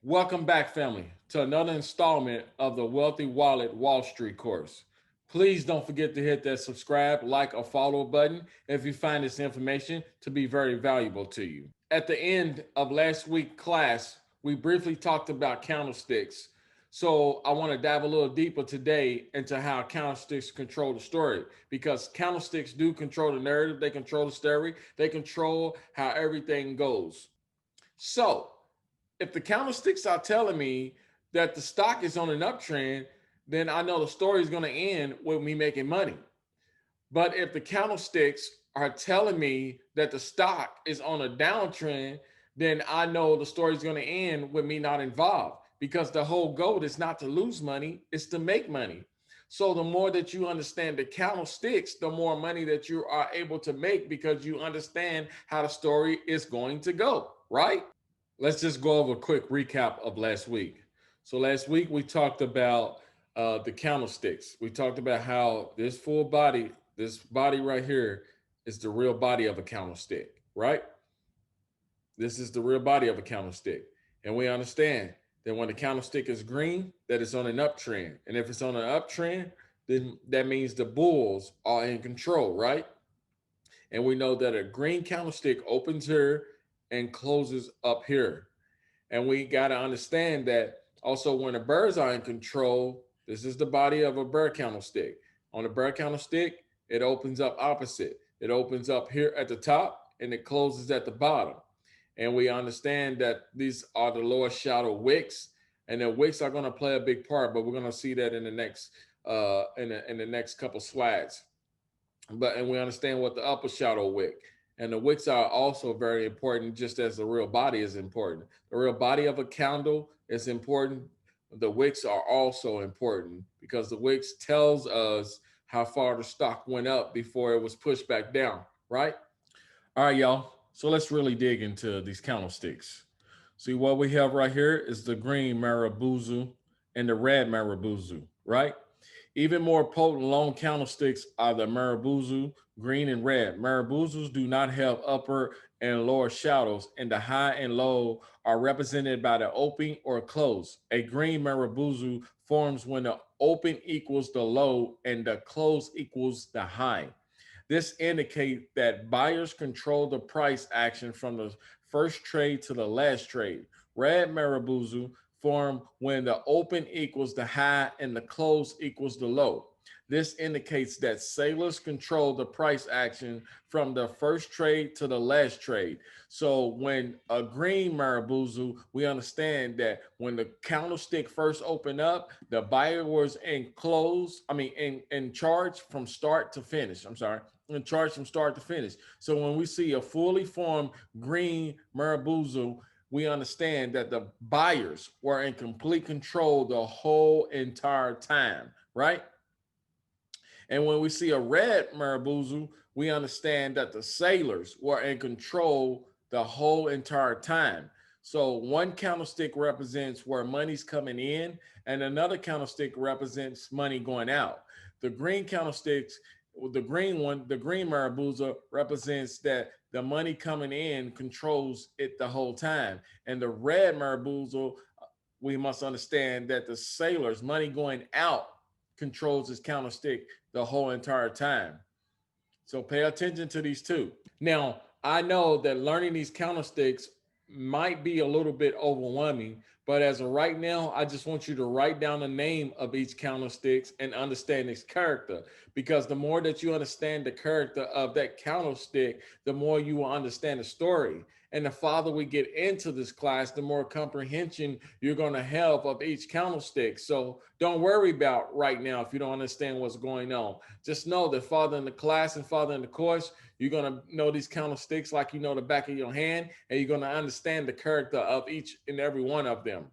Welcome back, family, to another installment of the Wealthy Wallet Wall Street course. Please don't forget to hit that subscribe, like, or follow button if you find this information to be very valuable to you. At the end of last week's class, we briefly talked about candlesticks. So I want to dive a little deeper today into how candlesticks control the story because candlesticks do control the narrative, they control the story, they control how everything goes. So, if the candlesticks are telling me that the stock is on an uptrend, then I know the story is going to end with me making money. But if the candlesticks are telling me that the stock is on a downtrend, then I know the story is going to end with me not involved because the whole goal is not to lose money, it's to make money. So the more that you understand the candlesticks, the more money that you are able to make because you understand how the story is going to go, right? Let's just go over a quick recap of last week. So last week we talked about the candlesticks. We talked about how this full body, this body right here, is the real body of a candlestick, right? This is the real body of a candlestick, and we understand that when the candlestick is green, that it's on an uptrend, and if it's on an uptrend, then that means the bulls are in control, right? And we know that a green candlestick opens here and closes up here. And we got to understand that also when the birds are in control, this is the body of a bird candlestick. On a bird candlestick, it opens up opposite. It opens up here at the top and it closes at the bottom. And we understand that these are the lower shadow wicks, and the wicks are going to play a big part, but we're going to see that in the next in the next couple slides. And we understand what the upper shadow wick and the wicks are also very important, just as the real body is important. The real body of a candle is important. The wicks are also important because the wicks tells us how far the stock went up before it was pushed back down, right? All right, y'all. So let's really dig into these candlesticks. See, what we have right here is the green Marubozu and the red Marubozu, right? Even more potent long candlesticks are the Marubozu, green and red. Marubozus do not have upper and lower shadows, and the high and low are represented by the open or close. A green Marubozu forms when the open equals the low and the close equals the high. This indicates that buyers control the price action from the first trade to the last trade. Red Marubozu form when the open equals the high and the close equals the low. This indicates that sailors control the price action from the first trade to the last trade. So when a green Marubozu, we understand that when the candlestick first opened up, the buyer was in charge from start to finish. I'm sorry, in charge from start to finish. So when we see a fully formed green Marubozu, we understand that the buyers were in complete control the whole entire time, right? And when we see a red Marubozu, we understand that the sailors were in control the whole entire time. So one candlestick represents where money's coming in, and another candlestick represents money going out. The green candlesticks, the green one, the green Marubozu represents that the money coming in controls it the whole time. And the red Marubozu, we must understand that the sailors' money going out controls this candlestick the whole entire time. So pay attention to these two. Now, I know that learning these candlesticks might be a little bit overwhelming, but as of right now, I just want you to write down the name of each candlesticks and understand its character. Because the more that you understand the character of that candlestick, the more you will understand the story. And the farther we get into this class, the more comprehension you're going to have of each candlestick. So don't worry about right now if you don't understand what's going on. Just know that farther in the class and farther in the course, you're going to know these candlesticks like you know the back of your hand, and you're going to understand the character of each and every one of them.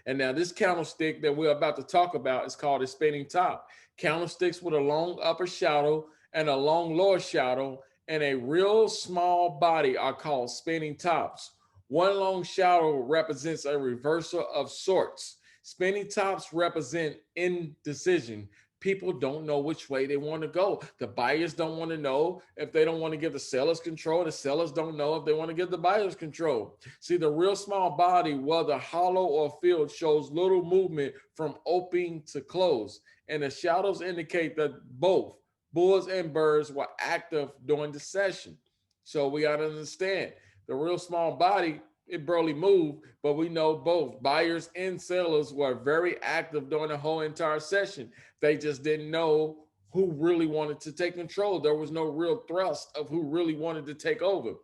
And now this candlestick that we're about to talk about is called a spinning top. Candlesticks with a long upper shadow and a long lower shadow and a real small body are called spinning tops. One long shadow represents a reversal of sorts. Spinning tops represent indecision. People don't know which way they want to go. The buyers don't want to know if they don't want to give the sellers control. The sellers don't know if they want to give the buyers control. See, the real small body, whether hollow or filled, shows little movement from opening to close. And the shadows indicate that both bulls and birds were active during the session. So we got to understand the real small body, it barely moved, but we know both buyers and sellers were very active during the whole entire session. They just didn't know who really wanted to take control. There was no real thrust of who really wanted to take over.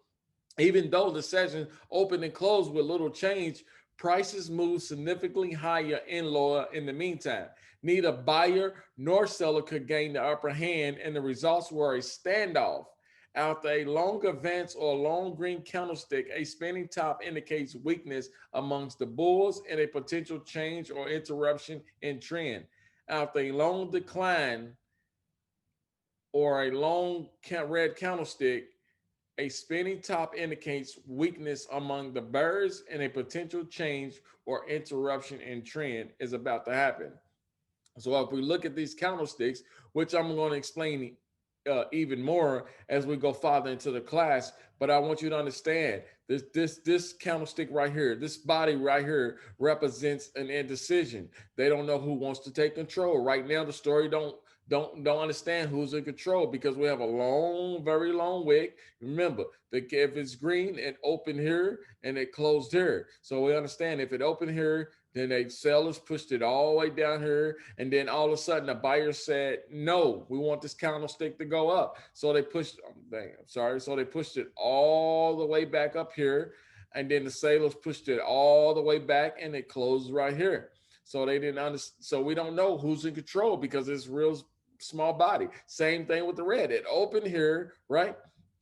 Even though the session opened and closed with little change, prices moved significantly higher and lower in the meantime. Neither buyer nor seller could gain the upper hand, and the results were a standoff. After a long advance or long green candlestick, a spinning top indicates weakness amongst the bulls and a potential change or interruption in trend. After a long decline or a long red candlestick, a spinning top indicates weakness among the bears and a potential change or interruption in trend is about to happen. So if we look at these candlesticks, which I'm going to explain even more as we go farther into the class, but I want you to understand this candlestick right here, this body right here represents an indecision. They don't know who wants to take control right now. The story don't understand who's in control because we have a long, very long wick. Remember, if it's green, it opened here and it closed here. So we understand if it opened here, then they sellers pushed it all the way down here, and then all of a sudden the buyer said, "No, we want this candlestick to go up." So they pushed. I'm sorry. So they pushed it all the way back up here, and then the sellers pushed it all the way back, and it closed right here. So they didn't understand. So we don't know who's in control because it's real small body. Same thing with the red. It opened here, right?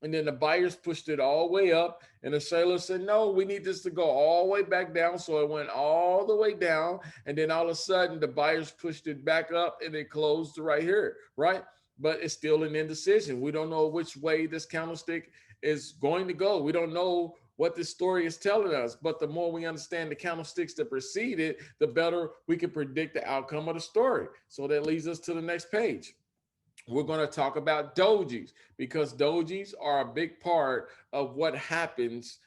And then the buyers pushed it all the way up, and the sailor said, "No, we need this to go all the way back down." So it went all the way down, and then all of a sudden the buyers pushed it back up, and it closed right here, right? But it's still an indecision. We don't know which way this candlestick is going to go. We don't know what this story is telling us. But the more we understand the candlesticks that precede it, the better we can predict the outcome of the story. So that leads us to the next page. We're going to talk about dojis because dojis are a big part of what happens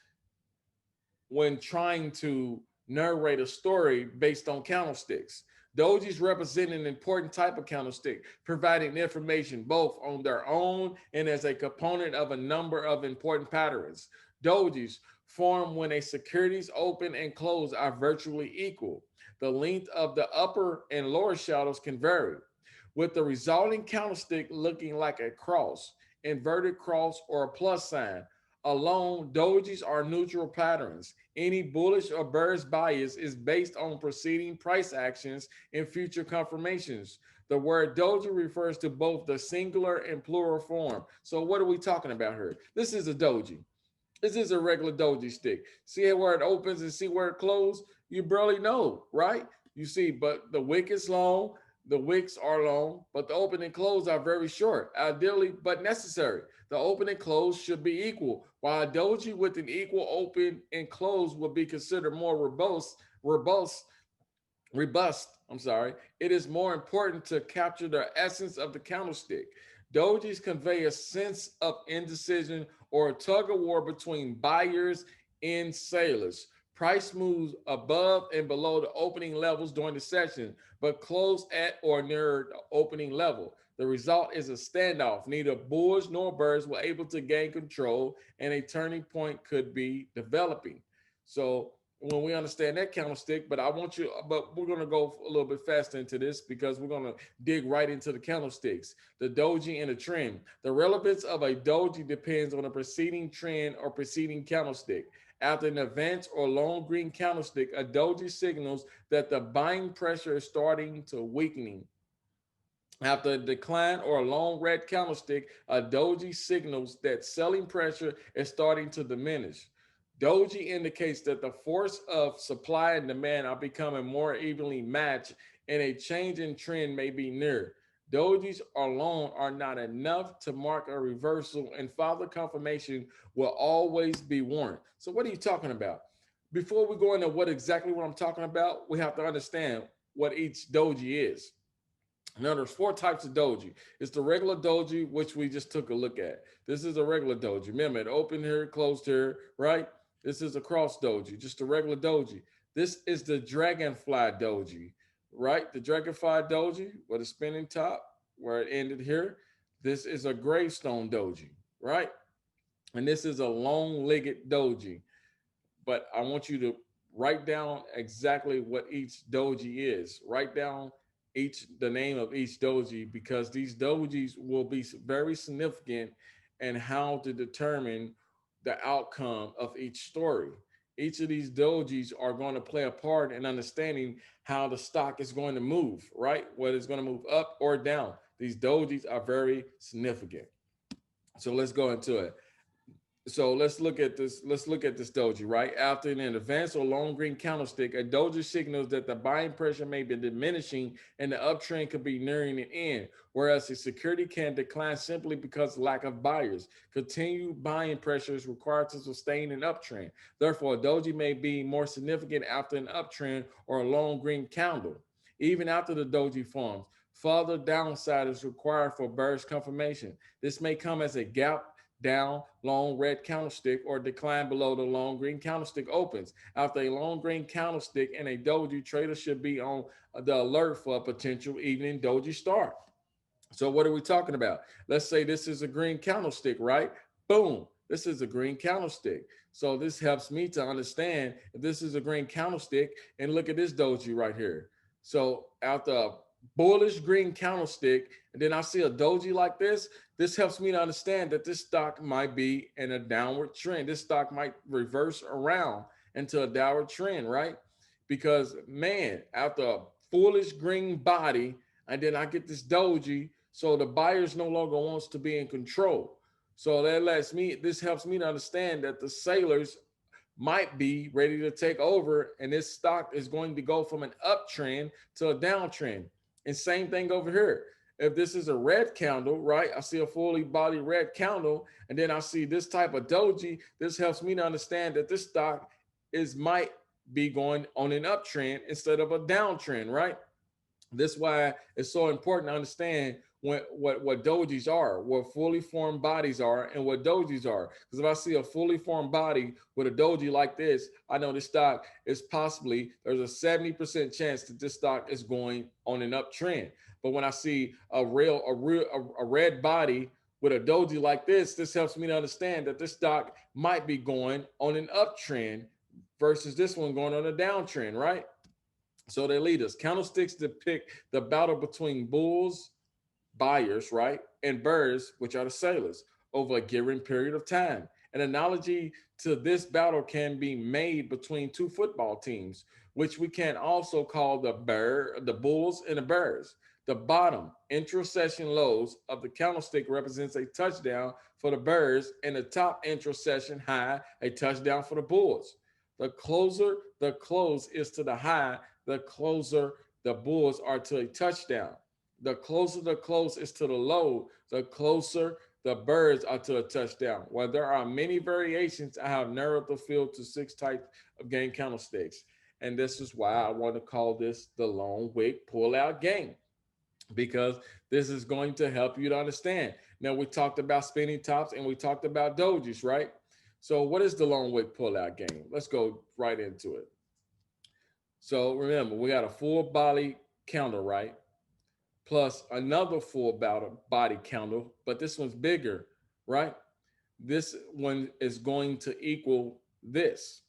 when trying to narrate a story based on candlesticks. Dojis represent an important type of candlestick, providing information both on their own and as a component of a number of important patterns. Dojis form when a securities open and close are virtually equal. The length of the upper and lower shadows can vary, with the resulting candlestick looking like a cross, inverted cross, or a plus sign. Alone, dojis are neutral patterns. Any bullish or bearish bias is based on preceding price actions and future confirmations. The word doji refers to both the singular and plural form. So what are we talking about here? This is a doji. This is a regular doji stick. See where it opens and see where it closes? You barely know, right? You see, but the wick is long, the wicks are long, but the open and close are very short, ideally but necessary. The open and close should be equal, while a doji with an equal open and close would be considered more robust. I'm sorry. It is more important to capture the essence of the candlestick. Dojis convey a sense of indecision or a tug of war between buyers and sellers. Price moves above and below the opening levels during the session, but close at or near the opening level. The result is a standoff. Neither bulls nor bears were able to gain control, and a turning point could be developing. So when we understand that candlestick, but we're going to go a little bit faster into this because we're going to dig right into the candlesticks, the doji and the trend. The relevance of a doji depends on a preceding trend or preceding candlestick. After an advance or long green candlestick, a doji signals that the buying pressure is starting to weakening. After a decline or a long red candlestick, a doji signals that selling pressure is starting to diminish. Doji indicates that the force of supply and demand are becoming more evenly matched and a change in trend may be near. Dojis alone are not enough to mark a reversal, and further confirmation will always be warranted. So what are you talking about? Before we go into what I'm talking about, we have to understand what each doji is. Now, there's four types of doji. It's the regular doji, which we just took a look at. This is a regular doji. Remember, it opened here, closed here, right? This is a cross doji, just a regular doji. This is the dragonfly doji, right? The dragonfly doji with a spinning top, where it ended here. This is a gravestone doji, right? And this is a long-legged doji. But I want you to write down exactly what each doji is. Write down the name of each doji, because these dojis will be very significant in how to determine the outcome of each story. Each of these dojis are going to play a part in understanding how the stock is going to move, right? Whether it's going to move up or down. These dojis are very significant. So let's go into it. So let's look at this. Let's look at this doji, right? After an advanced or long green candlestick, a doji signals that the buying pressure may be diminishing and the uptrend could be nearing an end, whereas the security can decline simply because of lack of buyers. Continued buying pressure is required to sustain an uptrend. Therefore, a doji may be more significant after an uptrend or a long green candle. Even after the doji forms, further downside is required for bearish confirmation. This may come as a gap down long red candlestick or decline below the long green candlestick opens. After a long green candlestick and a doji, trader should be on the alert for a potential evening doji start. So what are we talking about? Let's say this is a green candlestick, right? Boom. This is a green candlestick. So this helps me to understand if this is a green candlestick, and look at this doji right here. So after a bullish green candlestick, and then I see a doji like this helps me to understand that this stock might be in a downward trend. This stock might reverse around into a downward trend, right? Because man, after a foolish green body, and then I get this doji, so the buyers no longer wants to be in control. So this helps me to understand that the sailors might be ready to take over, and this stock is going to go from an uptrend to a downtrend. And same thing over here. If this is a red candle, right? I see a fully body red candle, and then I see this type of doji. This helps me to understand that this stock might be going on an uptrend instead of a downtrend, right? This is why it's so important to understand what dojis are, what fully formed bodies are, and what dojis are. Because if I see a fully formed body with a doji like this, I know this stock is there's a 70% chance that this stock is going on an uptrend. But when I see a red body with a doji like this helps me to understand that this stock might be going on an uptrend versus this one going on a downtrend, right? So they lead us. Candlesticks depict the battle between bulls, buyers, right, and bears, which are the sailors, over a given period of time. An analogy to this battle can be made between two football teams, which we can also call the bulls and the bears. The bottom intra-session lows of the candlestick represents a touchdown for the bears, and the top intra-session high, a touchdown for the bulls. The closer the close is to the high, the closer the bulls are to a touchdown. The closer the close is to the low, the closer the birds are to a touchdown. While there are many variations, I have narrowed the field to 6 types of game candlesticks. And this is why I want to call this the long wick pull out game, because this is going to help you to understand. Now, we talked about spinning tops and we talked about dojis, right? So what is the long wick pull out game? Let's go right into it. So remember, we got a full body candle, right? Plus another full body candle, but this one's bigger, right? This one is going to equal this.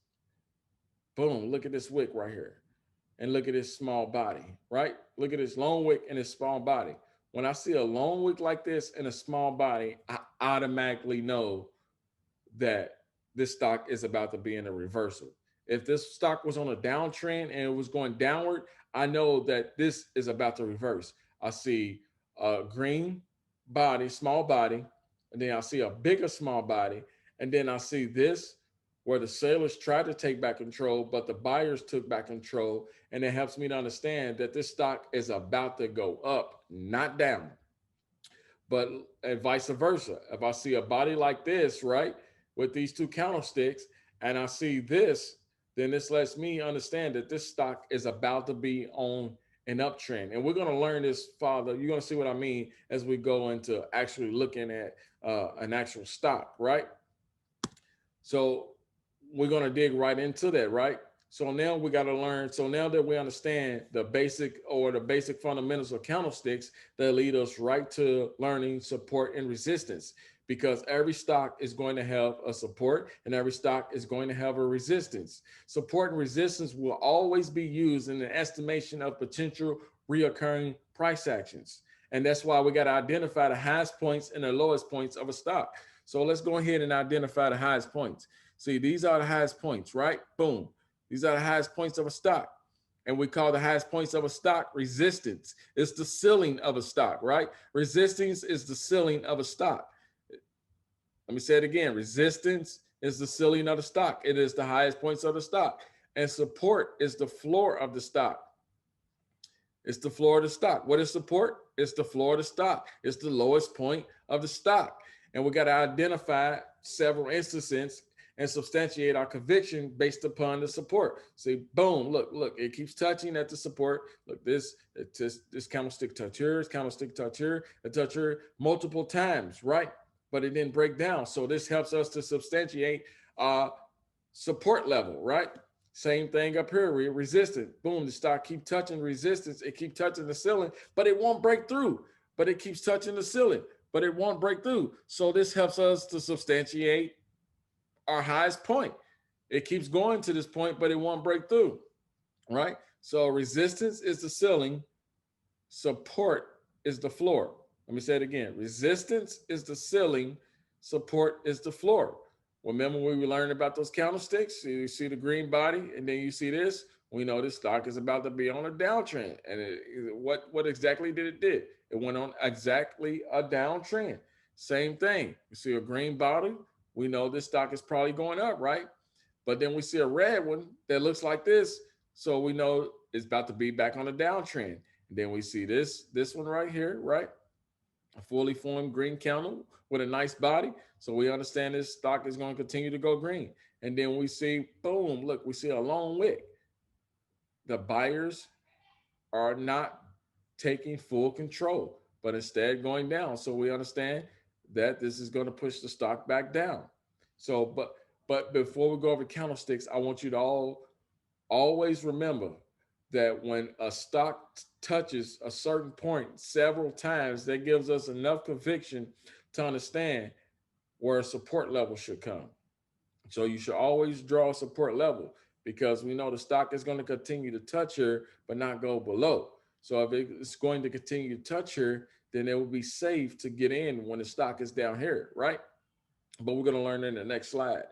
Boom, look at this wick right here. And look at this small body, right? Look at this long wick and this small body. When I see a long wick like this and a small body, I automatically know that this stock is about to be in a reversal. If this stock was on a downtrend and it was going downward, I know that this is about to reverse. I see a green body, small body, and then I see a bigger small body, and then I see this where the sailors tried to take back control, but the buyers took back control, and it helps me to understand that this stock is about to go up, not down. But and vice versa. If I see a body like this, right, with these two candlesticks, and I see this, then this lets me understand that this stock is about to be on an uptrend. And we're going to learn this, Father. You're going to see what I mean as we go into actually looking at an actual stock, right? So we're going to dig right into that, right? So now we got to learn. So now that we understand the basic fundamentals of candlesticks, that lead us right to learning support and resistance, because every stock is going to have a support and every stock is going to have a resistance. Support and resistance will always be used in the estimation of potential reoccurring price actions. And that's why we got to identify the highest points and the lowest points of a stock. So let's go ahead and identify the highest points. See, these are the highest points, right? Boom. These are the highest points of a stock. And we call the highest points of a stock resistance. It's the ceiling of a stock, right? Resistance is the ceiling of a stock. Let me say it again. Resistance is the ceiling of the stock. It is the highest points of the stock. And support is the floor of the stock. It's the floor of the stock. What is support? It's the floor of the stock. It's the lowest point of the stock. And we got to identify several instances and substantiate our conviction based upon the support. See, boom, look, it keeps touching at the support. Look, this candlestick touch here, it touch here multiple times, right? But it didn't break down. So this helps us to substantiate support level, right? Same thing up here, we're resistant. Boom, the stock keep touching resistance. It keep touching the ceiling, but it won't break through. But it keeps touching the ceiling, but it won't break through. So this helps us to substantiate our highest point. It keeps going to this point, but it won't break through, right? So resistance is the ceiling, support is the floor. Let me say it again. Resistance is the ceiling, support is the floor. Remember when we learned about those candlesticks? You see the green body, and then you see this. We know this stock is about to be on a downtrend. And what exactly did it do? It went on exactly a downtrend. Same thing. You see a green body. We know this stock is probably going up, right? But then we see a red one that looks like this. So we know it's about to be back on a downtrend. And then we see this one right here, right? A fully formed green candle with a nice body. So we understand this stock is going to continue to go green. And then we see, boom, look, we see a long wick. The buyers are not taking full control, but instead going down. So we understand that this is going to push the stock back down. So, but before we go over candlesticks, I want you to all always remember that when a stock touches a certain point several times, that gives us enough conviction to understand where a support level should come. So you should always draw a support level, because we know the stock is going to continue to touch here, but not go below. So if it's going to continue to touch here, then it will be safe to get in when the stock is down here, right? But we're going to learn in the next slide.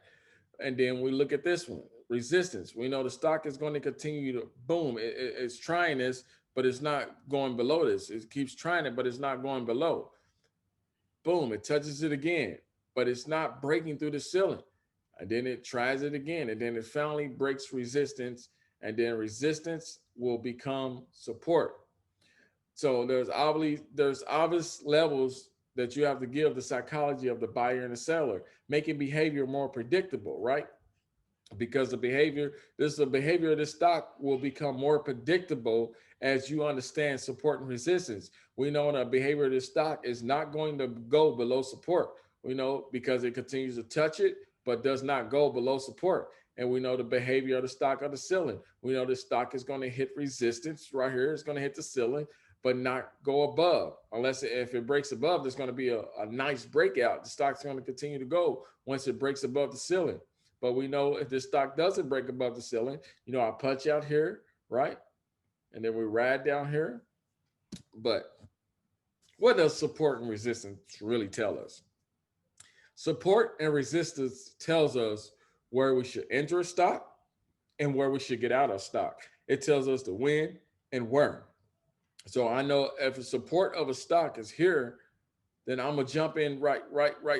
And then we look at this one, resistance. We know the stock is going to continue to boom. It's trying this, but it's not going below this. It keeps trying it, but it's not going below. Boom, it touches it again, but it's not breaking through the ceiling. And then it tries it again, and then it finally breaks resistance, and then resistance will become support. So there's obvious levels that you have to give the psychology of the buyer and the seller, making behavior more predictable, right? Because the behavior of this stock will become more predictable as you understand support and resistance. We know the behavior of this stock is not going to go below support. We know because it continues to touch it, but does not go below support. And we know the behavior of the stock of the ceiling. We know this stock is going to hit resistance right here. It's going to hit the ceiling, but not go above. Unless if it breaks above, there's going to be a nice breakout. The stock's going to continue to go once it breaks above the ceiling. But we know if this stock doesn't break above the ceiling, I punch out here, right? And then we ride down here. But what does support and resistance really tell us? Support and resistance tells us where we should enter a stock and where we should get out of stock. It tells us the when and where. So I know if the support of a stock is here, then I'm gonna jump in right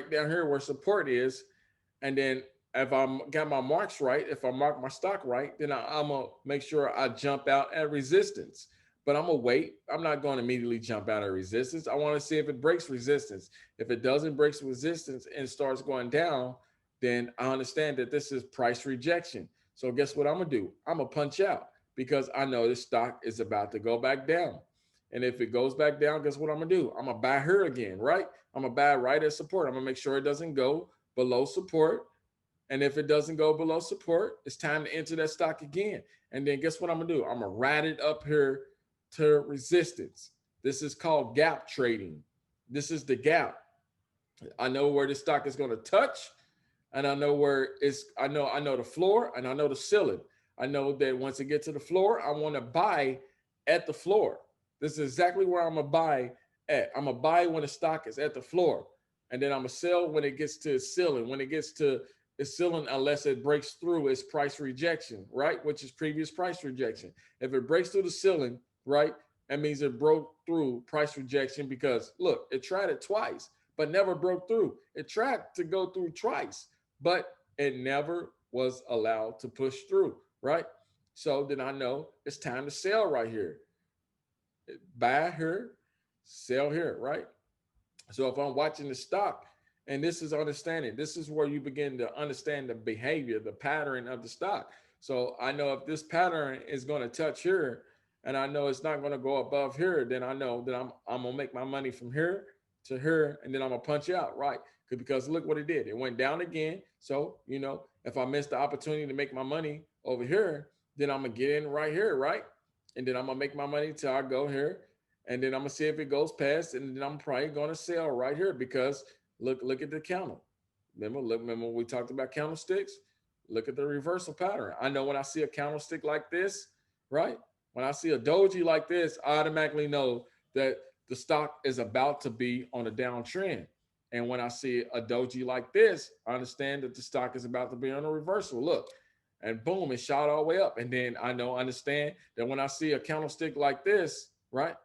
down here where support is. And then if I got my marks right, if I mark my stock right, then I'm gonna make sure I jump out at resistance. But I'm gonna wait. I'm not going to immediately jump out at resistance. I want to see if it breaks resistance. If it doesn't break resistance and starts going down, then I understand that this is price rejection. So guess what I'm gonna do? I'm gonna punch out. because I know this stock is about to go back down. And if it goes back down, guess what I'm gonna do? I'm gonna buy her again, right? I'm gonna buy right at support. I'm gonna make sure it doesn't go below support. And if it doesn't go below support, it's time to enter that stock again. And then guess what I'm gonna do? I'm gonna ride it up here to resistance. This is called gap trading. This is the gap. I know where the stock is gonna touch, and I know where it's. I know the floor, and I know the ceiling. I know that once it gets to the floor, I want to buy at the floor. This is exactly where I'm gonna buy at. I'm gonna buy when the stock is at the floor, and then I'm gonna sell when it gets to its ceiling. When it gets to its ceiling, unless it breaks through its price rejection, right? Which is previous price rejection. If it breaks through the ceiling, right, that means it broke through price rejection because look, it tried it twice, but never broke through. It tried to go through twice, but it never was allowed to push through, right? So then I know it's time to sell right here. Buy here, sell here, right? So if I'm watching the stock, and this is understanding, this is where you begin to understand the behavior, the pattern of the stock. So I know if this pattern is going to touch here, and I know it's not going to go above here, then I know that I'm gonna make my money from here to here, and then I'm gonna punch out, right? Because look what it did. It went down again. So if I miss the opportunity to make my money over here, then I'm gonna get in right here, right? And then I'm gonna make my money till I go here, and then I'm gonna see if it goes past, and then I'm probably gonna sell right here because look at the candle. Remember when we talked about candlesticks? Look at the reversal pattern. I know when I see a candlestick like this, right? When I see a doji like this, I automatically know that the stock is about to be on a downtrend. And when I see a doji like this, I understand that the stock is about to be on a reversal. Look, and boom, it shot all the way up. And then understand that when I see a candlestick like this, right,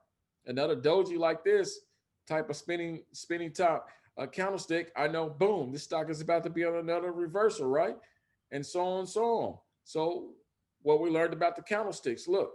another doji like this type of spinning top, a candlestick, I know, boom, this stock is about to be on another reversal, right? And so on and so on. So what we learned about the candlesticks, look,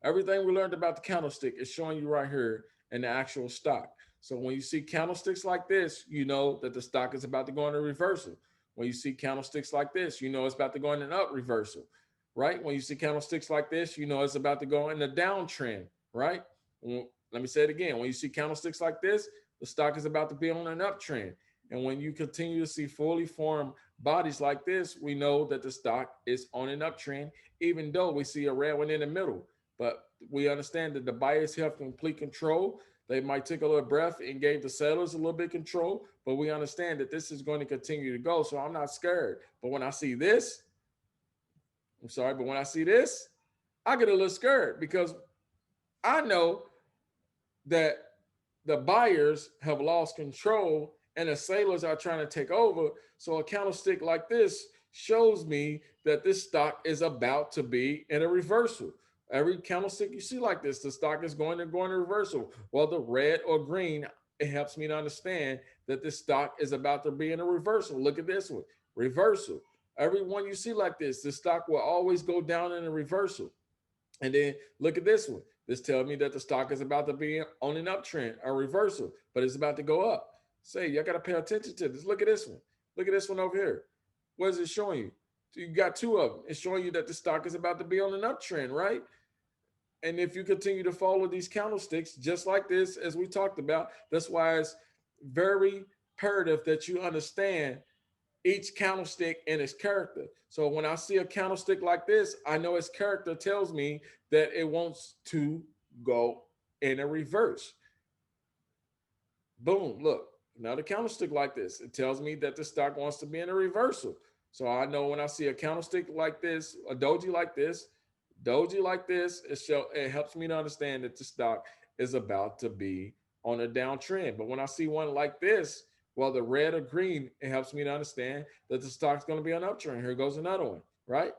everything we learned about the candlestick is showing you right here in the actual stock. So when you see candlesticks like this, you know that the stock is about to go in a reversal. When you see candlesticks like this, you know it's about to go in an up reversal, right? When you see candlesticks like this, you know it's about to go in a downtrend, right? Let me say it again. When you see candlesticks like this, the stock is about to be on an uptrend. And when you continue to see fully formed bodies like this, we know that the stock is on an uptrend, even though we see a red one in the middle. But we understand that the buyers have complete control. They might take a little breath and gave the sellers a little bit of control, but we understand that this is going to continue to go. So I'm not scared. But when I see this, I'm sorry, but when I see this, I get a little scared because I know that the buyers have lost control and the sailors are trying to take over. So a candlestick like this shows me that this stock is about to be in a reversal. Every candlestick you see like this, the stock is going to go in a reversal. Whether red or green, it helps me to understand that this stock is about to be in a reversal. Look at this one, reversal. Every one you see like this, the stock will always go down in a reversal. And then look at this one. This tells me that the stock is about to be on an uptrend, a reversal, but it's about to go up. Say, y'all got to pay attention to this. Look at this one. Look at this one over here. What is it showing you? You got two of them. It's showing you that the stock is about to be on an uptrend, right? And if you continue to follow these candlesticks, just like this, as we talked about, that's why it's very imperative that you understand each candlestick and its character. So when I see a candlestick like this, I know its character tells me that it wants to go in a reverse. Boom, look, another candlestick like this. It tells me that the stock wants to be in a reversal. So I know when I see a candlestick like this, a doji like this, it helps me to understand that the stock is about to be on a downtrend. But when I see one like this, whether red or green, it helps me to understand that the stock's going to be on an uptrend. Here goes another one, right?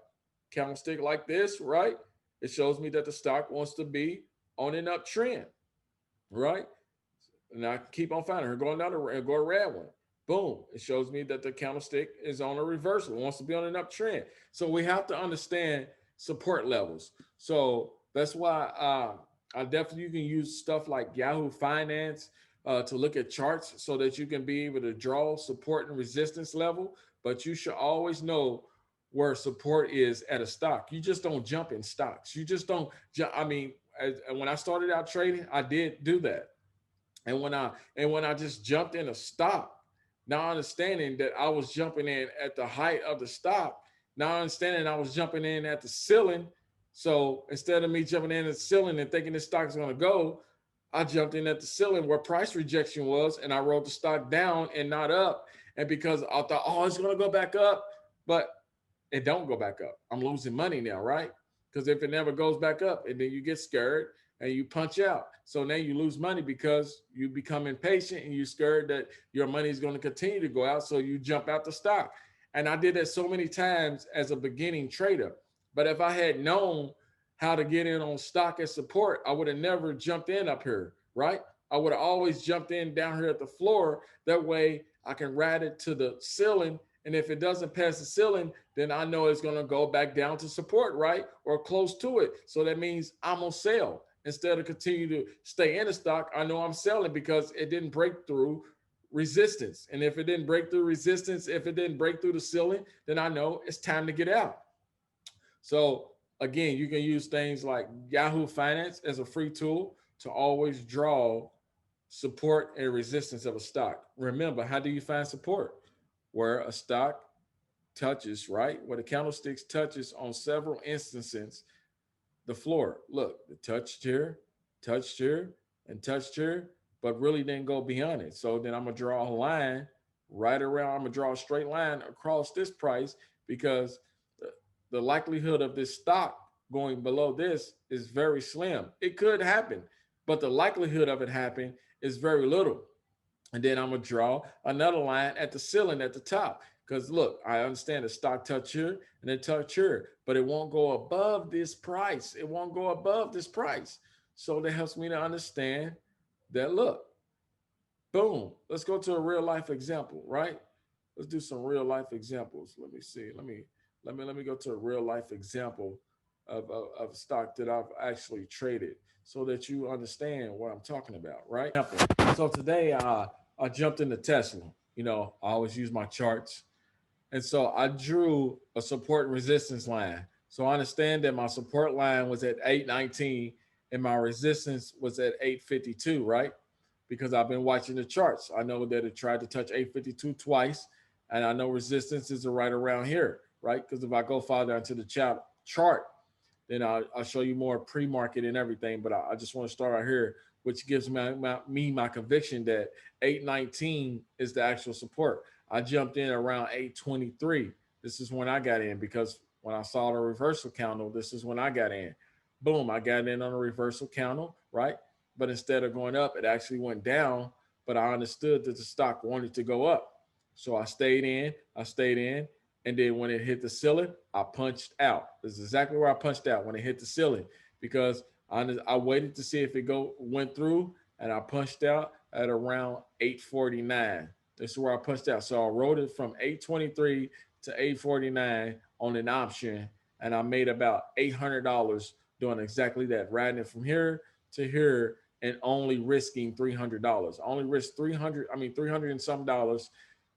Candlestick like this, right? It shows me that the stock wants to be on an uptrend, right? And I keep on finding her going down go a red one. Boom. It shows me that the candlestick is on a reversal. It wants to be on an uptrend. So we have to understand support levels. So that's why I definitely you can use stuff like Yahoo Finance to look at charts so that you can be able to draw support and resistance level. But you should always know where support is at a stock. You just don't jump in stocks. You just don't jump. I mean, when I started out trading, I did do that. And when I just jumped in a stock, now understanding that I was jumping in at the height of the stock, now understanding I was jumping in at the ceiling. So instead of me jumping in at the ceiling and thinking this stock is going to go, I jumped in at the ceiling where price rejection was, and I rode the stock down and not up. And because I thought, oh, it's going to go back up, but it don't go back up. I'm losing money now, right? Because if it never goes back up, and then you get scared and you punch out. So now you lose money because you become impatient and you're scared that your money is going to continue to go out. So you jump out the stock. And I did that so many times as a beginning trader. But if I had known how to get in on stock and support, I would have never jumped in up here, right? I would have always jumped in down here at the floor. That way I can ride it to the ceiling. And if it doesn't pass the ceiling, then I know it's going to go back down to support, right? Or close to it. So that means I'm going to sell. Instead of continue to stay in the stock, I know I'm selling because it didn't break through resistance. And if it didn't break through resistance, if it didn't break through the ceiling, then I know it's time to get out. So again, you can use things like Yahoo Finance as a free tool to always draw support and resistance of a stock. Remember, how do you find support? Where a stock touches, right? Where the candlesticks touches on several instances the floor. Look, it touched here, and touched here, but really didn't go beyond it. So then I'm gonna draw a line right around. I'm gonna draw a straight line across this price because the likelihood of this stock going below this is very slim. It could happen, but the likelihood of it happening is very little. And then I'm gonna draw another line at the ceiling at the top. Because look, I understand the stock touch here and then touch here, but it won't go above this price. It won't go above this price. So that helps me to understand that look, boom. Let's go to a real life example, right? Let's do some real life examples. Let me see. Let me go to a real life example of stock that I've actually traded so that you understand what I'm talking about, right? So today I jumped into Tesla. You know, I always use my charts. And so I drew a support and resistance line. So I understand that my support line was at 819 and my resistance was at 852, right? Because I've been watching the charts. I know that it tried to touch 852 twice, and I know resistance is right around here, right? Because if I go farther into the chart, then I'll show you more pre-market and everything. But I just want to start out here, which gives my conviction that 819 is the actual support. I jumped in around 823. This is when I got in because when I saw the reversal candle, this is when I got in. Boom, I got in on a reversal candle, right? But instead of going up, it actually went down. But I understood that the stock wanted to go up. So I stayed in. And then when it hit the ceiling, I punched out. This is exactly where I punched out when it hit the ceiling because I waited to see if it went through, and I punched out at around 849. This is where I punched out. So I rode it from 823 to 849 on an option, and I made about $800 doing exactly that, riding it from here to here and only risking $300. I only risked 300 and some dollars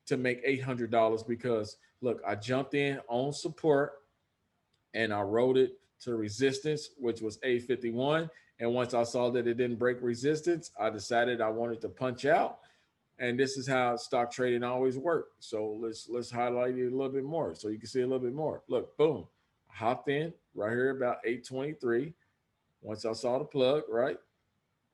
to make $800 because look, I jumped in on support and I rode it to resistance, which was 851. And once I saw that it didn't break resistance, I decided I wanted to punch out. And this is how stock trading always works. So let's highlight it a little bit more so you can see a little bit more. Look, boom, I hopped in right here about 823. Once I saw the plug, right?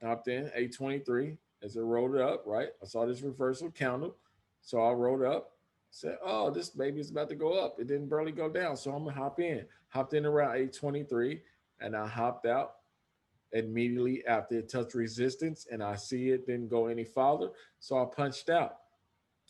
Hopped in 823 as it rolled up, right? I saw this reversal candle. So I rolled up, said, oh, this baby is about to go up. It didn't barely go down. So I'm gonna hop in. Hopped in around 823 and I hopped out immediately after it touched resistance and I see it didn't go any farther. So I punched out.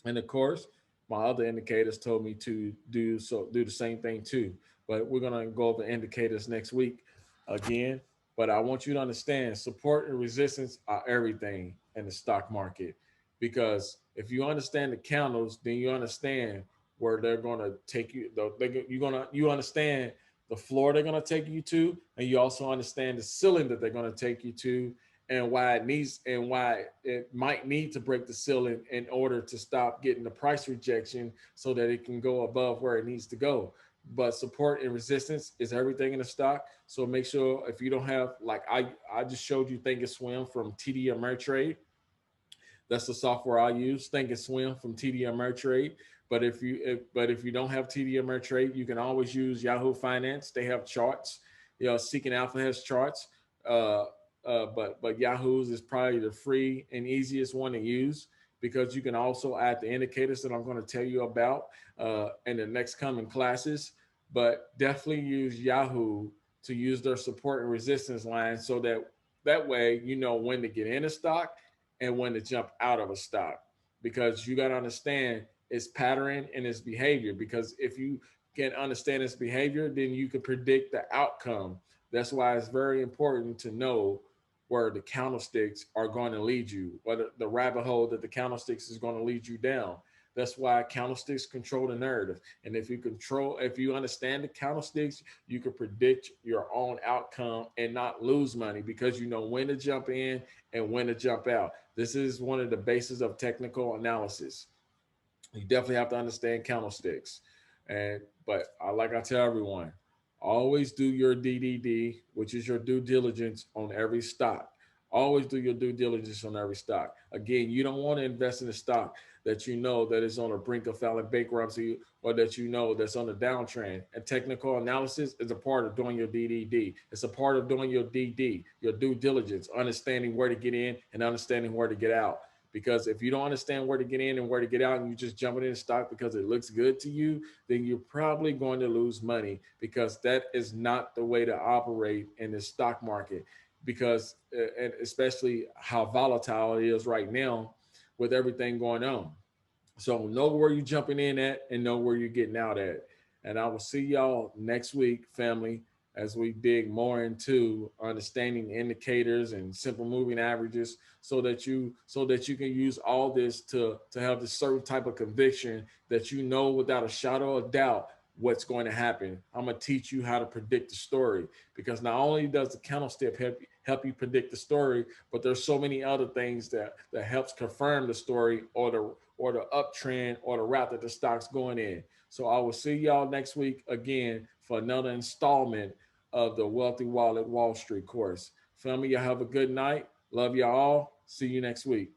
And of course, my other indicators told me to do the same thing too. But we're gonna go over indicators next week again. But I want you to understand support and resistance are everything in the stock market. Because if you understand the candles, then you understand where they're gonna take you. You understand the floor they're gonna take you to, and you also understand the ceiling that they're gonna take you to, and why it might need to break the ceiling in order to stop getting the price rejection so that it can go above where it needs to go. but support and resistance is everything in the stock. So make sure if you don't have, like I just showed you Think and Swim from TD Ameritrade. That's the software I use, Think and Swim from TD Ameritrade. But if you don't have TD Ameritrade, you can always use Yahoo Finance. They have charts. You know, Seeking Alpha has charts. Uh, but Yahoo's is probably the free and easiest one to use because you can also add the indicators that I'm going to tell you about in the next coming classes. But definitely use Yahoo to use their support and resistance line so that way you know when to get in a stock and when to jump out of a stock, because you got to understand its pattern and its behavior. Because if you can understand its behavior, then you can predict the outcome. That's why it's very important to know where the candlesticks are going to lead you, whether the rabbit hole that the candlesticks is going to lead you down. That's why candlesticks control the narrative. And if you understand the candlesticks, you can predict your own outcome and not lose money because you know when to jump in and when to jump out. This is one of the bases of technical analysis. You definitely have to understand candlesticks. And but like I tell everyone, always do your DDD, which is your due diligence on every stock. Always do your due diligence on every stock. Again, you don't want to invest in a stock that you know that is on the brink of filing bankruptcy or that you know that's on the downtrend. And technical analysis is a part of doing your DDD. It's a part of doing your DD, your due diligence, understanding where to get in and understanding where to get out. Because if you don't understand where to get in and where to get out, and you just jumping in stock because it looks good to you, then you're probably going to lose money because that is not the way to operate in the stock market. Because and especially how volatile it is right now with everything going on. So know where you're jumping in at and know where you're getting out at. And I will see y'all next week, family, as we dig more into understanding indicators and simple moving averages so that you can use all this to have this certain type of conviction that you know without a shadow of doubt what's going to happen. I'm going to teach you how to predict the story because not only does the candlestick help you predict the story, but there's so many other things that helps confirm the story or the uptrend or the route that the stock's going in. So I will see y'all next week again for another installment of the Wealthy Wallet Wall Street course. Family, y'all have a good night. Love y'all all. See you next week.